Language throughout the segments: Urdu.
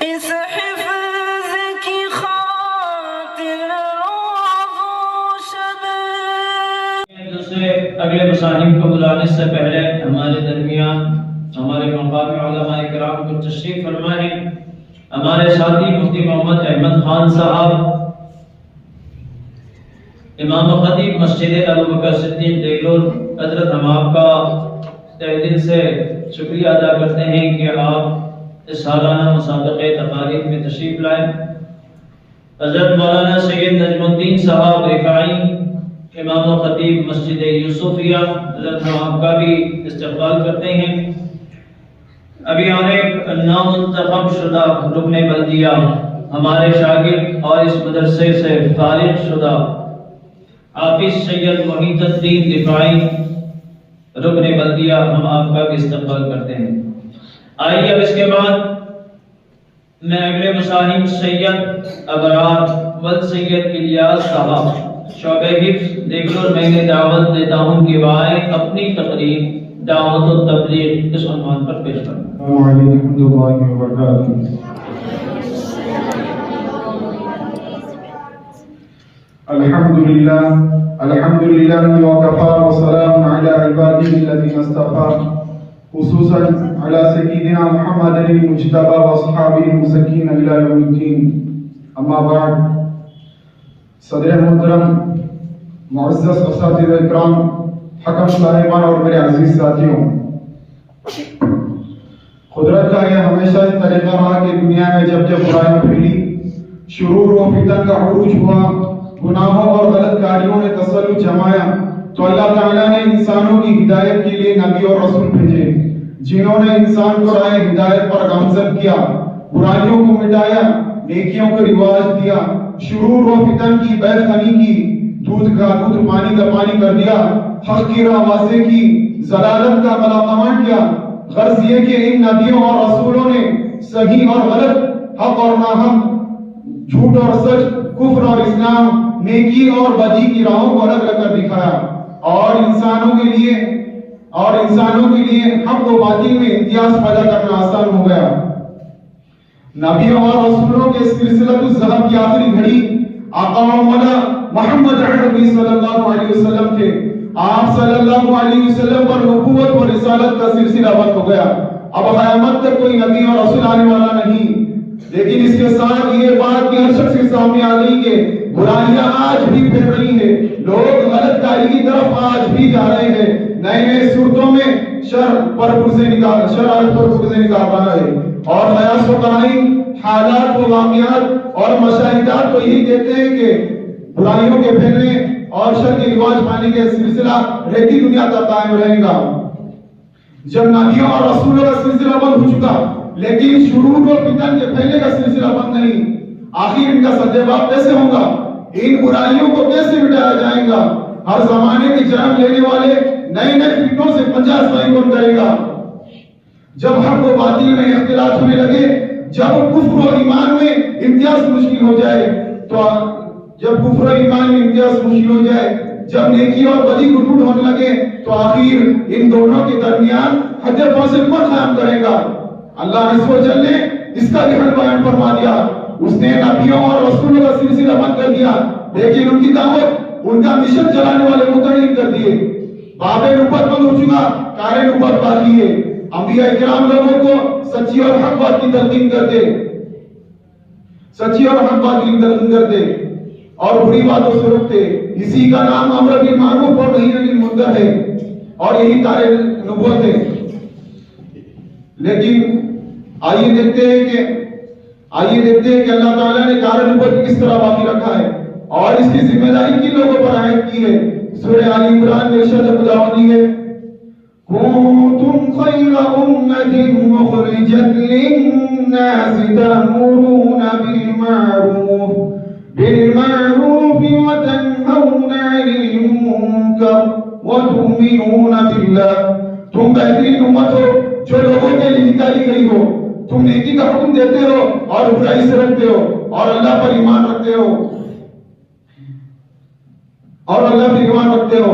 اس حفظ کی خاطر دوسرے اگلے مصاحب کو بلانے سے پہلے ہمارے درمیان ہمارے مقام علماء کرام کو تشریف فرمائیں ہمارے ساتھی مفتی محمد احمد خان صاحب، امام و خطیب مسجد ابوبکر صدیق دیگلور۔ حضرت ہم آپ کا تہ دل سے شکریہ ادا کرتے ہیں کہ آپ اس سالانہ مسابقہ تقاریر میں تشریف لائے۔ حضرت مولانا سید نجم الدین صاحب رفاعی، امام و خطیب مسجد یوسفیہ، حضرت ہم آپ کا بھی استقبال کرتے ہیں۔ ابھی اور ایک نامنتخب شدہ رکن بلدیہ ہمارے شاگرد اور اس مدرسے سے فارغ شدہ حافظ سید محیط الدین رفاعی رکن بلدیہ ہم آپ کا بھی استقبال کرتے ہیں۔ آئیے اب اس کے بعد میں اگلے مصاحب سید ابرار ول سید الیاس صاحب شعبہ حفظ دیگلور میں نے دعوت دیتا ہوں کہ وہ آئیں اپنی تقریر دعوت و تبلیغ اس عنوان پر پیش کریں۔ السلام علیکم ورحمۃ اللہ وبرکاتہ۔ الحمدللہ وکفی وسلام علی عباده الذین اصطفى، خصوصا علی سیدنا محمد المجتبی واصحابہ المزکین الی یوم الدین۔ اما بعد، صدر محترم، معزز اساتذہ اکرام، حکم صاحبان اور میرے عزیز ساتھیوں، قدرت کا یہ ہمیشہ اس طریقہ رہا کہ دنیا میں جب جب برائیاں پھیلی، شرور و فتن کا عروج ہوا، گناہوں اور غلط کاریوں نے تسلط جمایا، تو اللہ تعالیٰ نے انسانوں کی ہدایت کے لیے نبی اور رسول بھیجے، جنہوں نے انسان کو راہ ہدایت پر گامزن کیا، برائیوں کو مٹایا، نیکیوں کو رواج دیا، شرور و فتن کی بیت خانی کی، دودھ کا دودھ پانی کا پانی کر دیا، حق کی راہ واضح کی، ضلالت کا ملاقمان کیا۔ غرض یہ کہ ان نبیوں اور رسولوں نے صحیح اور غلط، حق اور ناحق، جھوٹ اور سچ، کفر اور اسلام، نیکی اور بدی کی راہوں کو الگ الگ کر دکھایا، اور انسانوں کے لیے حق و باطل میں امتیاز پیدا کرنا آسان ہو گیا۔ نبیوں اور رسولوں کے سلسلۃ الذہب کی آخری گھڑی آقا و مولا محمد عربی صلی اللہ علیہ وسلم تھے۔ آپ صلی اللہ علیہ وسلم پر نبوت و رسالت کا سلسلہ بند ہو گیا، اب قیامت تک کوئی نبی اور رسول آنے والا نہیں۔ لیکن اس کے ساتھ یہ بات بھی ہر شخص کے سامنے آ گئی کہ برائیاں آج بھی پھیل رہی ہیں، لوگ غلط کاری کی طرف آج بھی جا رہے ہیں، نئے نئے صورتوں میں شر پر پرزے نکال رہا ہے، اور قیاس و قرائن، حالات و واقعات اور مشاہدات تو یہی کہتے ہیں کہ برائیوں کے پھیلنے اور شر کے رواج پانے کا سلسلہ رہتی دنیا تک قائم رہے گا۔ جب نبیوں اور رسولوں کا سلسلہ بند ہو چکا، لیکن شرور و فتن کے پھیلنے کا سلسلہ بند نہیں، آخر ان کا سدباب کیسے ہوگا؟ ان برائیوں کو کیسے مٹایا جائے گا؟ ہر زمانے کے جنم لینے والے نئے نئے فتنوں سے پنجہ آزمائی کون کرے گا؟ جب حق و باطل میں اختلاف ہونے لگے، جب کفر و ایمان میں امتیاز مشکل ہو جائے، جب نیکی اور بدی گڈ ہونے لگے، تو آخر ان دونوں کے درمیان حد فاصل کون قائم کرے گا؟ اللہ عز و جل نے اس کا بھی حل بیان فرما دیا۔ اس نے نبیوں اور رسولوں کا سلسلہ بند کر دیا، لیکن ان کی دعوت، ان کا مشن چلانے والے متعین کر دیے۔ باب نبوت بند ہو چکا، کار نبوت باقی ہے۔ انبیاء کرام لوگوں کو سچی اور حق بات کی تلقین کرتے، اور بری باتوں سے روکتے۔ اسی کا نام امر بالمعروف اور نہی عن المنکر ہے، اور یہی کار نبوت ہے۔ لیکن آئیے دیکھتے ہیں کہ اللہ تعالیٰ نے کار نبوت کس طرح باقی رکھا ہے، اور اس کی ذمہ داری کن لوگوں پر عائد کی ہے۔ سورہ آل عمران میں ارشاد خداوندی ہے، کنتم خیر امة اخرجت للناس تأمرون بالمعروف وتنهون عن المنکر وتؤمنون بالله۔ تم بہترین امت ہو جو لوگوں کے لیے نکالی گئی ہو، تم نیکی کا حکم دیتے ہو اور برائی سے رکھتے ہو، اور اللہ پر ایمان رکھتے ہو، اور اللہ پر ایمان رکھتے ہو۔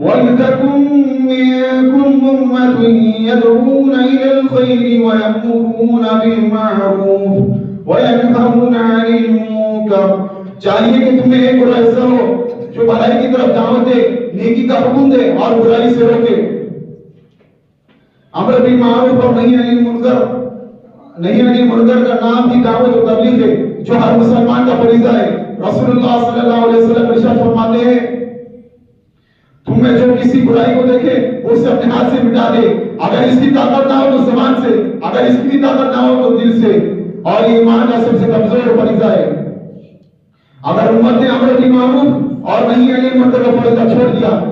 وَلْتَكُنْ مِنْكُمْ أُمَّةٌ يَدْعُونَ إِلَى الْخَيْرِ وَيَأْمُرُونَ بِالْمَعْرُوفِ وَيَنْهَوْنَ عَنِ الْمُنكَرِ چاہیے کہ تم میں ایک بڑا حصہ ہو جو بھلائی کی طرف دعوت دے، نیکی کا حکم دے اور برائی سے روکے۔ امر بالمعروف اور نہی عن المنکر کا نام بھی دعوت و تبلیغ ہے جو ہر مسلمان کا فریضہ ہے۔ رسول اللہ صلی اللہ علیہ وسلم ارشاد فرماتے ہیں تم میں جو کسی برائی کو دیکھے وہ اسے اپنے ہاتھ سے مٹا دے، اگر اس کی طاقت نہ ہو تو زبان سے، اگر اس کی طاقت نہ ہو تو دل سے، اور یہ ایمان کا سب سے کمزور فریضہ ہے۔ اگر امت نے امر بالمعروف اور نہی عن المنکر کا فریضہ چھوڑ دیا،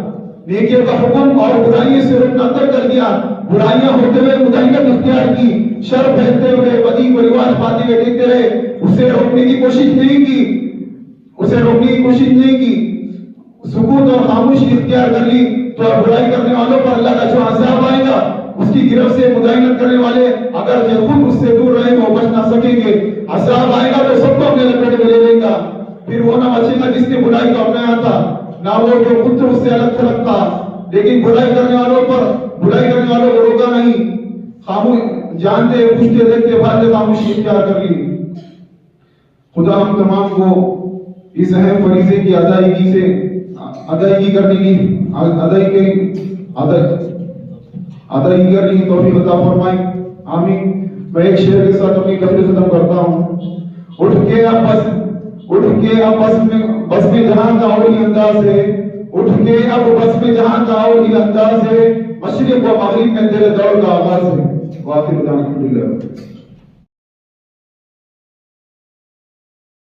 نیکی کا حکم اور برائیوں سے روکنا ترک کر دیا، برائیاں ہوتے ہوئے مداہنت اختیار کی، شر پھیلتے ہوئے بدی کو رواج پاتے ہوئے دیکھتے رہے، اسے روکنے کی کوشش نہیں کی، سکوت اور خاموشی اختیار کر لی تو برائی کرنے والوں پر اللہ کا جو عذاب آئے گا، اس کی گرفت سے مداہنت کرنے والے اگر جو خود اس سے دور رہے وہ بچ نہ سکیں گے۔ عذاب آئے گا تو سب کو اپنے لپیٹ میں لے لے گا، پھر وہ نہ بچے گا جس نے برائی کو اپنایا تھا، نہ وہ جو خود اس سے الگ تھلگ تھا۔ لیکن برائی کرنے والوں کو روکا نہیں، خاموش جانتے پوچھتے دیکھتے بھالتے خاموشی اختیار کر لی۔ خدا ہم تمام کو اس اہم فریضے کی ادائیگی کرنے کی توفیق عطا فرمائے، آمین۔ میں ایک شعر کے ساتھ اپنی تقریر ختم کرتا ہوں۔ اٹھ کے اب بس میں جہاں کا اور ہی انداز ہے، اٹھ کے اب بس میں جہاں کا اور ہی انداز ہے، مشرق و مغرب میں تیرے دور کا آغاز ہے۔ واخر دعوانا الحمدللہ۔